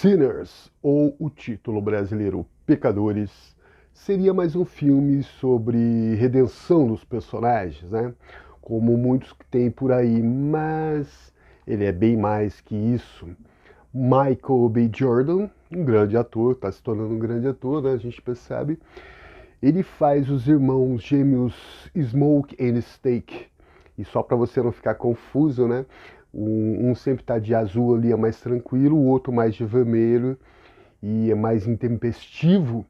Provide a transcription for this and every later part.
Sinners, ou o título brasileiro Pecadores, seria mais um filme sobre redenção dos personagens, né? Como muitos que tem por aí, mas ele é bem mais que isso. Michael B. Jordan, um grande ator, está se tornando um grande ator, né? A gente percebe. Ele faz os irmãos gêmeos Smoke and Steak. E só para você não ficar confuso, né? Um sempre está de azul ali, é mais tranquilo, o outro mais de vermelho e é mais intempestivo.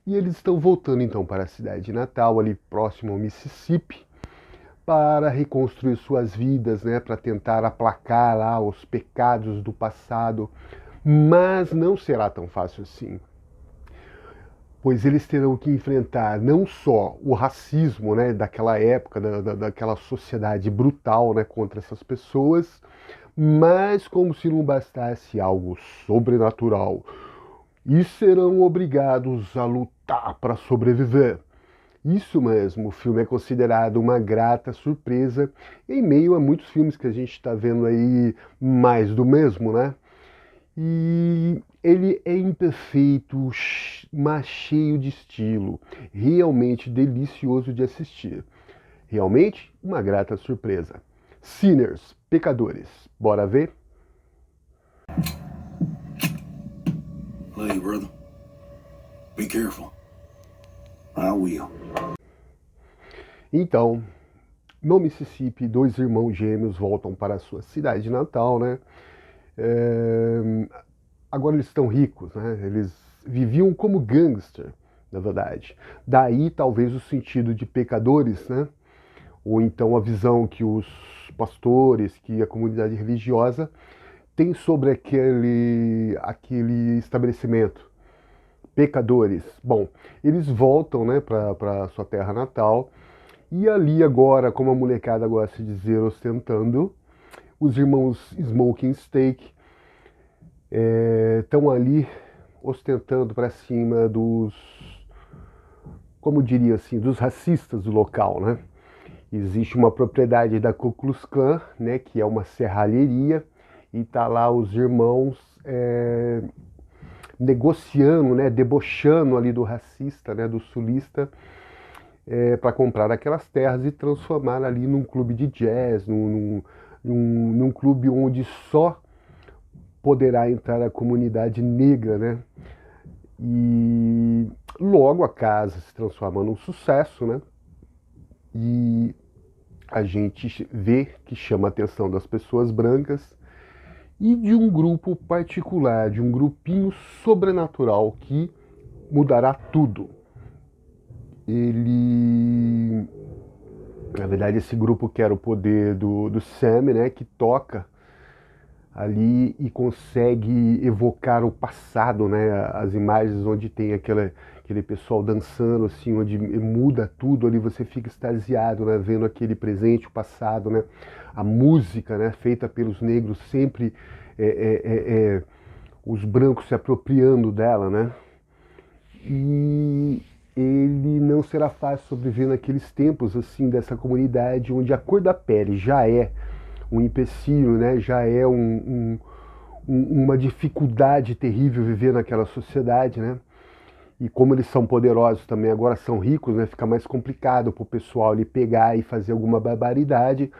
E eles estão voltando então para a cidade de Natal, ali próximo ao Mississippi, para reconstruir suas vidas, né? Para tentar aplacar lá os pecados do passado. Mas não será tão fácil assim, pois eles terão que enfrentar não só o racismo, né, daquela época, daquela sociedade brutal, né, contra essas pessoas, mas como se não bastasse algo sobrenatural, e serão obrigados a lutar para sobreviver. Isso mesmo, o filme é considerado uma grata surpresa em meio a muitos filmes que a gente está vendo aí mais do mesmo, né? E ele é imperfeito, mas cheio de estilo, realmente delicioso de assistir. Realmente uma grata surpresa. Sinners, Pecadores. Bora ver? Hey, brother. Be careful. I will. Então, no Mississippi, dois irmãos gêmeos voltam para a sua cidade natal, né? Agora eles estão ricos, né? Eles viviam como gangster, na verdade. Daí talvez o sentido de pecadores, né? Ou então a visão que os pastores, que a comunidade religiosa tem sobre aquele estabelecimento. Pecadores. Bom, eles voltam, né, para sua terra natal e ali agora, como a molecada gosta de dizer, ostentando, os irmãos Smoking Steak estão ali ostentando para cima dos, como diria assim, dos racistas do local, né? Existe uma propriedade da Ku Klux Klan, né, que é uma serralheria, e tá lá os irmãos negociando, né, debochando ali do racista, né, do sulista, para comprar aquelas terras e transformar ali num clube de jazz, num clube onde só poderá entrar a comunidade negra, né? E logo a casa se transforma num sucesso, né? E a gente vê que chama a atenção das pessoas brancas e de um grupo particular, de um grupinho sobrenatural que mudará tudo. Na verdade, esse grupo quer o poder do Sam, né, que toca ali e consegue evocar o passado, né, as imagens onde tem aquele pessoal dançando, assim, onde muda tudo, ali você fica extasiado, né, vendo aquele presente, o passado, né, a música, né, feita pelos negros, sempre os brancos se apropriando dela, né, e ele não será fácil sobreviver naqueles tempos, assim, dessa comunidade onde a cor da pele já é um empecilho, né, já é uma dificuldade terrível viver naquela sociedade, né? E como eles são poderosos também, agora são ricos, né? Fica mais complicado para o pessoal ali pegar e fazer alguma barbaridade.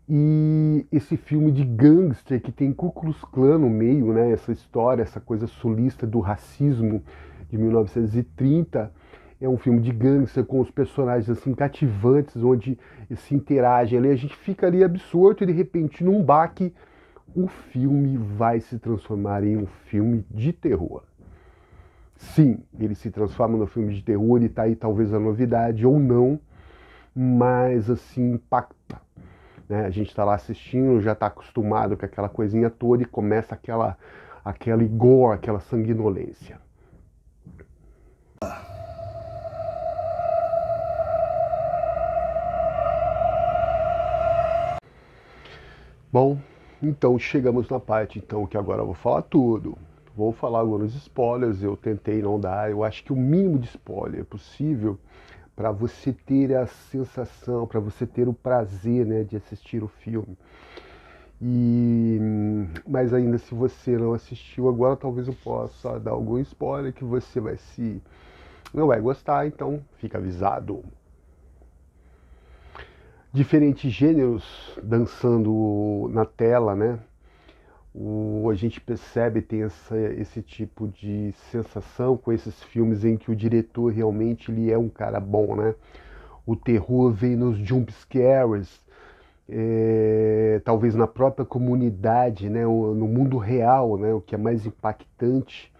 E esse filme de gangster que tem Ku Klux Klan no meio, né? Essa história, essa coisa sulista do racismo de 1930, é um filme de gangster com os personagens assim cativantes, onde se interagem ali, a gente fica ali absorto e de repente num baque o filme vai se transformar em um filme de terror. Sim, ele se transforma no filme de terror e tá aí talvez a novidade ou não, mas assim impacta. Né? A gente está lá assistindo, já está acostumado com aquela coisinha toda e começa aquela gore, aquela sanguinolência. Bom, então chegamos na parte então que agora eu vou falar tudo. Vou falar alguns spoilers, eu tentei não dar, eu acho que o mínimo de spoiler possível para você ter a sensação, para você ter o prazer, né, de assistir o filme. Mas ainda se você não assistiu agora, talvez eu possa dar algum spoiler que você não vai gostar, então fica avisado. Diferentes gêneros dançando na tela, né? A gente percebe, tem esse tipo de sensação com esses filmes em que o diretor realmente ele é um cara bom, né? O terror vem nos jump scares, talvez na própria comunidade, né? No mundo real, né? O que é mais impactante,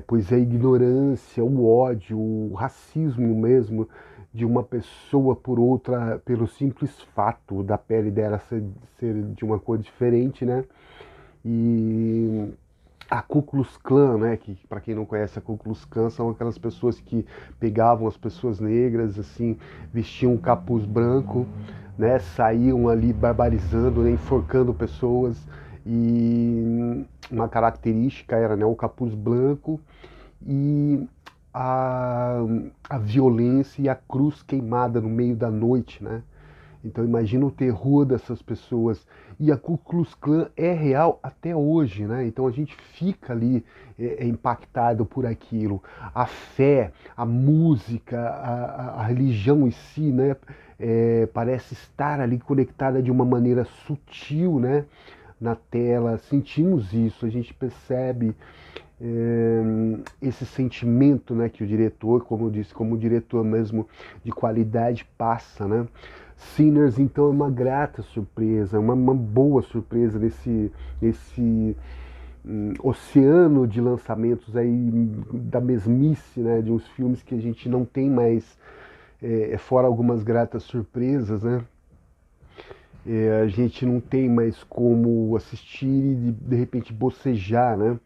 pois é a ignorância, o ódio, o racismo mesmo de uma pessoa por outra, pelo simples fato da pele dela ser de uma cor diferente, né? E a Ku Klux Klan, né, que para quem não conhece a Ku Klux Klan são aquelas pessoas que pegavam as pessoas negras, assim, vestiam um capuz branco, né, saíam ali barbarizando, né, enforcando pessoas, e uma característica era, né, o capuz branco e a, a violência e a cruz queimada no meio da noite, né? Então imagina o terror dessas pessoas. E a Ku Klux Klan é real até hoje, né? Então a gente fica ali impactado por aquilo. A fé, a música, a religião em si, né? Parece estar ali conectada de uma maneira sutil, né? Na tela, sentimos isso, a gente percebe esse sentimento, né, que o diretor, como eu disse, como o diretor mesmo de qualidade passa, né? Sinners, então, é uma grata surpresa, uma boa surpresa nesse oceano de lançamentos aí da mesmice, né, de uns filmes que a gente não tem mais, fora algumas gratas surpresas, né? A gente não tem mais como assistir e de repente bocejar, né?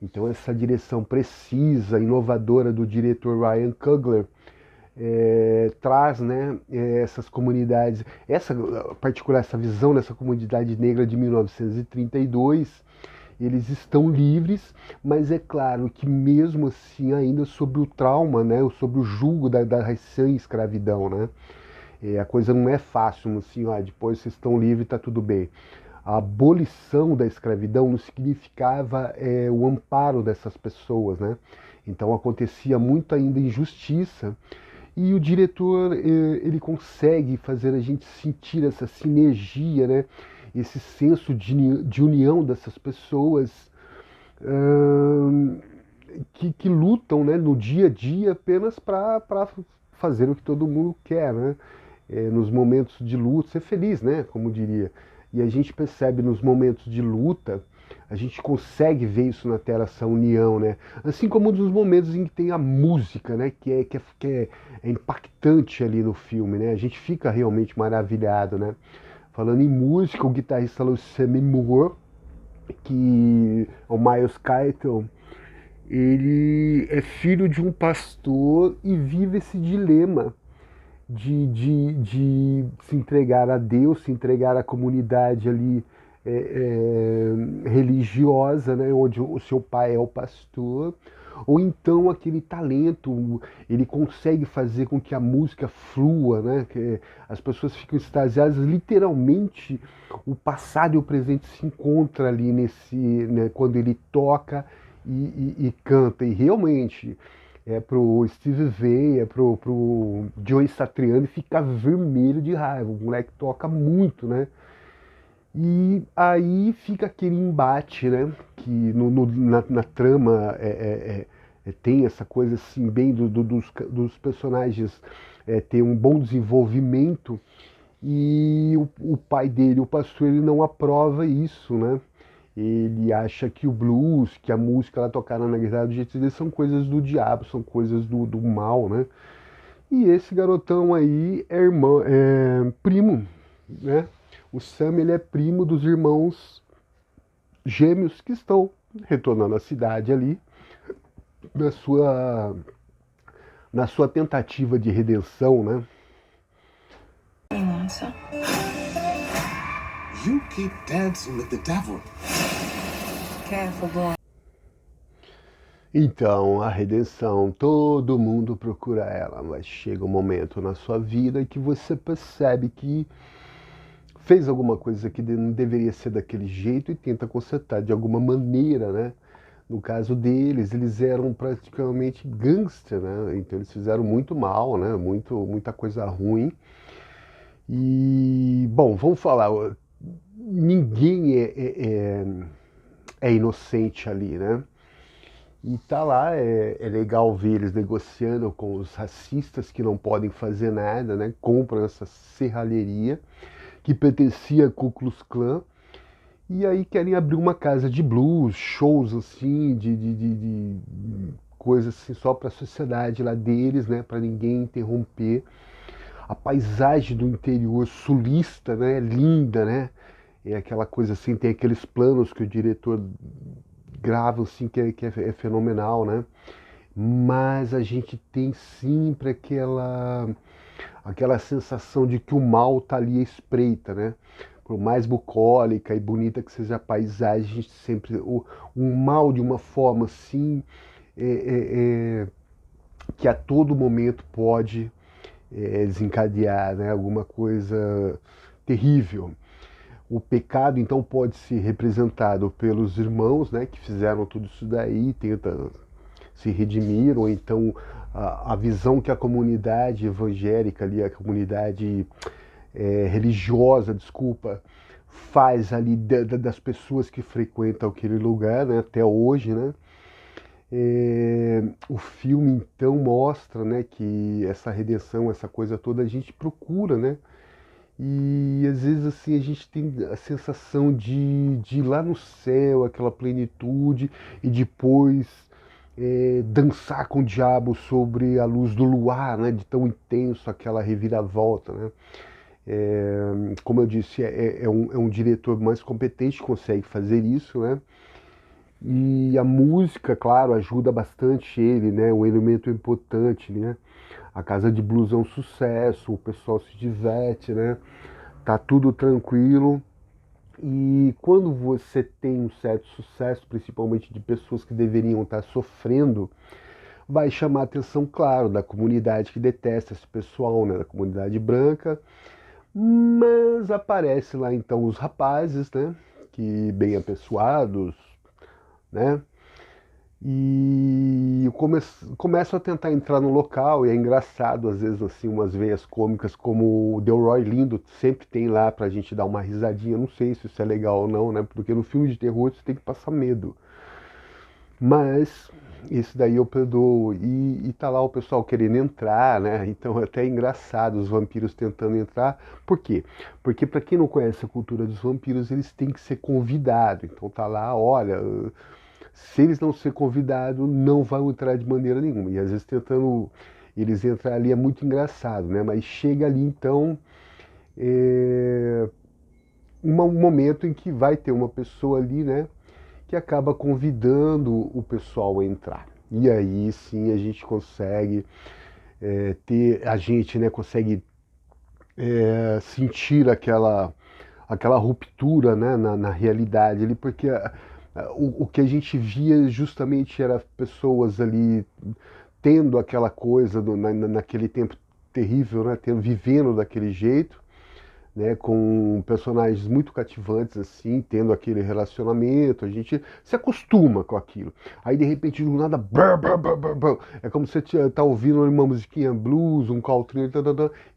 Então essa direção precisa, inovadora do diretor Ryan Coogler traz, né, essas comunidades, essa visão dessa comunidade negra de 1932. Eles estão livres, mas é claro que mesmo assim ainda sob o trauma, né, sob o jugo da recém-escravidão, né? A coisa não é fácil, assim, depois vocês estão livres, está tudo bem. A abolição da escravidão não significava o amparo dessas pessoas, né? Então acontecia muito ainda injustiça e o diretor ele consegue fazer a gente sentir essa sinergia, né? Esse senso de união dessas pessoas que lutam, né, no dia a dia apenas para fazer o que todo mundo quer, né? Nos momentos de luta, ser feliz, né? Como diria. E a gente percebe nos momentos de luta, a gente consegue ver isso na tela, essa união, né? Assim como nos momentos em que tem a música, né? É impactante ali no filme, né? A gente fica realmente maravilhado, né? Falando em música, o guitarrista Lucien Moore, que é o Miles Keitel, ele é filho de um pastor e vive esse dilema de se entregar a Deus, se entregar à comunidade ali religiosa, né, onde o seu pai é o pastor, ou então aquele talento, ele consegue fazer com que a música flua, né, que as pessoas ficam extasiadas, literalmente o passado e o presente se encontram ali né, quando ele toca e canta, e realmente pro Steve Vai, pro Joe Satriani ficar vermelho de raiva. O moleque toca muito, né? E aí fica aquele embate, né? Que na trama tem essa coisa assim, bem dos personagens ter um bom desenvolvimento e o pai dele, o pastor, ele não aprova isso, né? Ele acha que o blues, que a música ela tocada na guitarra do jeito dele são coisas do diabo, são coisas do mal, né? E esse garotão aí primo, né? O Sam, ele é primo dos irmãos gêmeos que estão retornando à cidade ali na sua, na sua tentativa de redenção, né? Nossa. You keep dancing with the devil. Careful, boy. Então, a redenção, todo mundo procura ela, mas chega um momento na sua vida que você percebe que fez alguma coisa que não deveria ser daquele jeito e tenta consertar de alguma maneira, né? No caso deles, eles eram praticamente gangster, né? Então eles fizeram muito mal, né? Muita coisa ruim. E, bom, vamos falar, ninguém é inocente ali, né? E tá lá, é legal ver eles negociando com os racistas que não podem fazer nada, né? Compram essa serralheria que pertencia a Ku Klux Klan. E aí querem abrir uma casa de blues, shows assim, de coisas assim só para a sociedade lá deles, né? Para ninguém interromper. A paisagem do interior sulista, né? É linda, né? É aquela coisa assim, tem aqueles planos que o diretor grava assim é fenomenal, né? Mas a gente tem sempre aquela sensação de que o mal está ali à espreita, né? Por mais bucólica e bonita que seja a paisagem, a gente sempre o mal de uma forma assim que a todo momento pode desencadear, né? Alguma coisa terrível. O pecado, então, pode ser representado pelos irmãos, né, que fizeram tudo isso daí, tentam se redimir, ou então a visão que a comunidade evangélica ali, a comunidade religiosa, desculpa, faz ali das pessoas que frequentam aquele lugar, né, até hoje, né. O filme então mostra, né, que essa redenção, essa coisa toda a gente procura, né. E às vezes assim a gente tem a sensação de ir lá no céu, aquela plenitude, e depois dançar com o diabo sobre a luz do luar, né? De tão intenso aquela reviravolta, né? Como eu disse, é um diretor mais competente que consegue fazer isso, né? E a música, claro, ajuda bastante ele, né? Um elemento importante, né? A Casa de Blues é um sucesso, o pessoal se diverte, né? Tá tudo tranquilo. E quando você tem um certo sucesso, principalmente de pessoas que deveriam estar sofrendo, vai chamar a atenção, claro, da comunidade que detesta esse pessoal, né? Da comunidade branca. Mas aparece lá então os rapazes, né? Que bem apessoados, né? E eu começo a tentar entrar no local, e é engraçado, às vezes, assim, umas veias cômicas, como o Delroy Lindo sempre tem lá pra gente dar uma risadinha. Não sei se isso é legal ou não, né? Porque no filme de terror você tem que passar medo. Mas esse daí eu perdoo. E tá lá o pessoal querendo entrar, né? Então é até engraçado os vampiros tentando entrar. Por quê? Porque para quem não conhece a cultura dos vampiros, eles têm que ser convidados. Então tá lá, olha, se eles não ser convidados, não vão entrar de maneira nenhuma. E às vezes tentando eles entrar ali é muito engraçado, né? Mas chega ali então um momento em que vai ter uma pessoa ali, né? Que acaba convidando o pessoal a entrar. E aí sim a gente consegue a gente, né, consegue sentir aquela ruptura, né, na realidade ali, porque o que a gente via justamente era pessoas ali tendo aquela coisa naquele tempo terrível, né, vivendo daquele jeito, né, com personagens muito cativantes assim, tendo aquele relacionamento, a gente se acostuma com aquilo. Aí de repente do nada, é como se você tá ouvindo uma musiquinha blues, um country,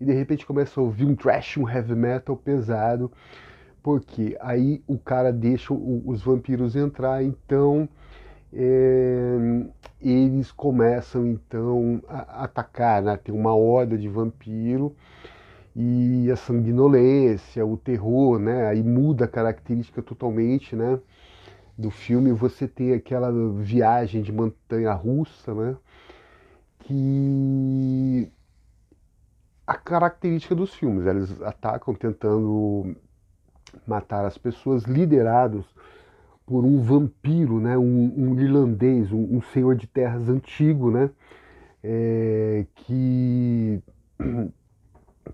e de repente começa a ouvir um thrash, um heavy metal pesado, porque aí o cara deixa os vampiros entrar, então eles começam então a atacar, né? Tem uma horda de vampiro e a sanguinolência, o terror, né? Aí muda a característica totalmente, né? Do filme. Você tem aquela viagem de montanha-russa, né? Que a característica dos filmes, eles atacam tentando matar as pessoas, liderados por um vampiro, né? Um irlandês, um senhor de terras antigo, né?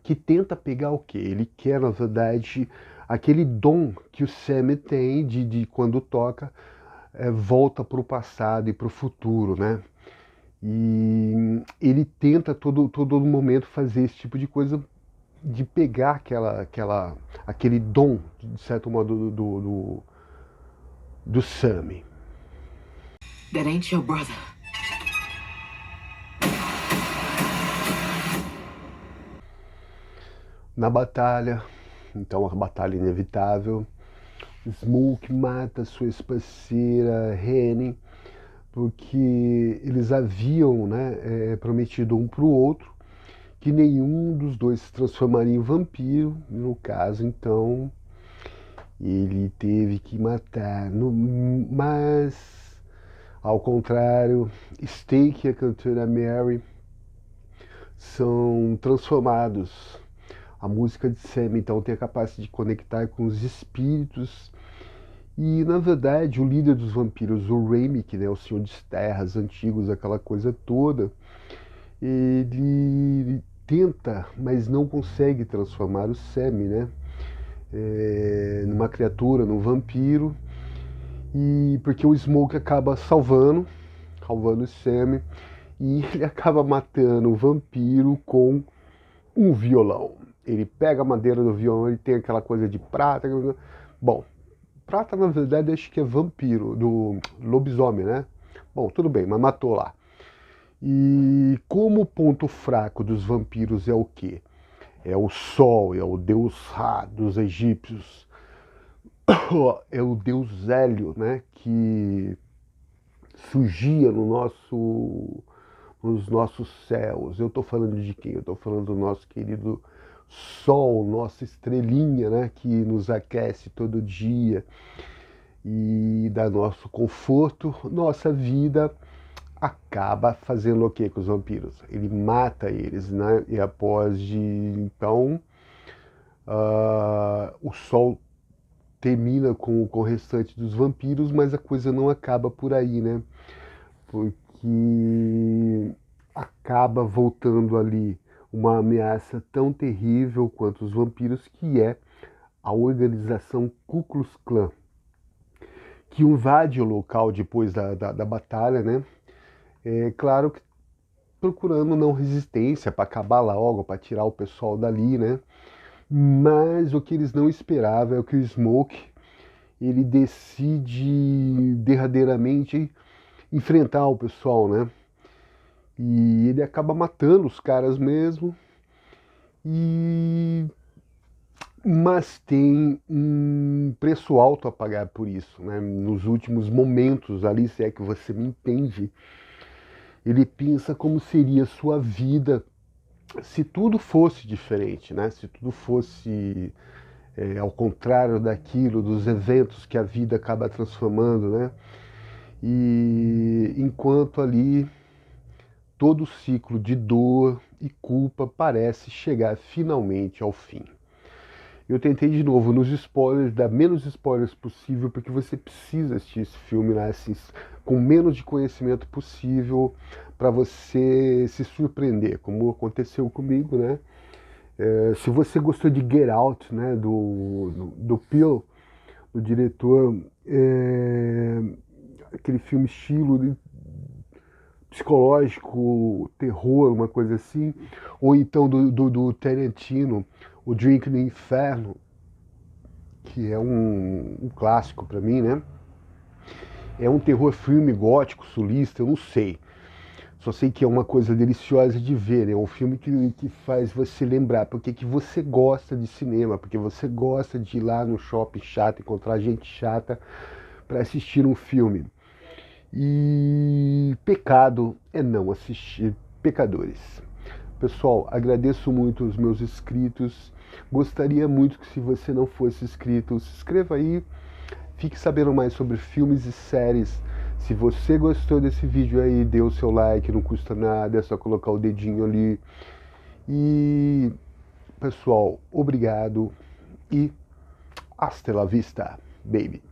Que tenta pegar o quê? Ele quer, na verdade, aquele dom que o Sam tem de quando toca, volta para o passado e para o futuro, né? E ele tenta todo momento fazer esse tipo de coisa de pegar aquele dom, de certo modo, do Sammy. That ain't your brother. Na batalha, então a batalha inevitável, Smoke mata sua ex-parceira Henny, porque eles haviam, né, prometido um para o outro que nenhum dos dois se transformaria em vampiro. No caso, então, ele teve que matar. Mas, ao contrário, Steak e a cantora Mary são transformados. A música de Sam, então, tem a capacidade de conectar com os espíritos. E, na verdade, o líder dos vampiros, o Remick, né, o Senhor das Terras antigos, aquela coisa toda, ele tenta, mas não consegue transformar o Sam, né, numa criatura, num vampiro, e porque o Smoke acaba salvando o Sam, e ele acaba matando o vampiro com um violão. Ele pega a madeira do violão, ele tem aquela coisa de prata. Bom, prata na verdade acho que é vampiro, do lobisomem, né? Bom, tudo bem, mas matou lá. E como o ponto fraco dos vampiros é o quê? É o sol, é o deus Ra dos egípcios, é o deus Hélio, né? Que surgia nos nossos céus. Eu estou falando de quem? Eu estou falando do nosso querido Sol, nossa estrelinha, né, que nos aquece todo dia e dá nosso conforto. Nossa vida acaba fazendo o que com os vampiros? Ele mata eles, né? E após então o Sol termina com o restante dos vampiros, mas a coisa não acaba por aí, né? Porque acaba voltando ali uma ameaça tão terrível quanto os vampiros, que é a organização Ku Klux Klan, que invade o local depois da batalha, né? É claro que procurando não resistência para acabar logo, para tirar o pessoal dali, né? Mas o que eles não esperavam é que o Smoke ele decide derradeiramente enfrentar o pessoal, né? E ele acaba matando os caras mesmo. Mas tem um preço alto a pagar por isso, né? Nos últimos momentos ali, se é que você me entende, ele pensa como seria a sua vida se tudo fosse diferente, né? Se tudo fosse ao contrário daquilo, dos eventos que a vida acaba transformando, né? E enquanto ali todo o ciclo de dor e culpa parece chegar finalmente ao fim. Eu tentei de novo nos spoilers, dar menos spoilers possível, porque você precisa assistir esse filme, né, assim, com menos de conhecimento possível, para você se surpreender, como aconteceu comigo, né? Se você gostou de Get Out, né, do Peele, do diretor, aquele filme estilo psicológico, terror, uma coisa assim, ou então do Tarantino, o Drink no Inferno, que é um clássico para mim, né? É um terror filme gótico, sulista, eu não sei. Só sei que é uma coisa deliciosa de ver, né? É um filme que faz você lembrar porque que você gosta de cinema, porque você gosta de ir lá no shopping chato, encontrar gente chata para assistir um filme. E pecado é não assistir Pecadores. Pessoal, agradeço muito os meus inscritos. Gostaria muito que, se você não fosse inscrito, se inscreva aí. Fique sabendo mais sobre filmes e séries. Se você gostou desse vídeo aí, dê o seu like, não custa nada, é só colocar o dedinho ali. E, pessoal, obrigado e hasta la vista, baby.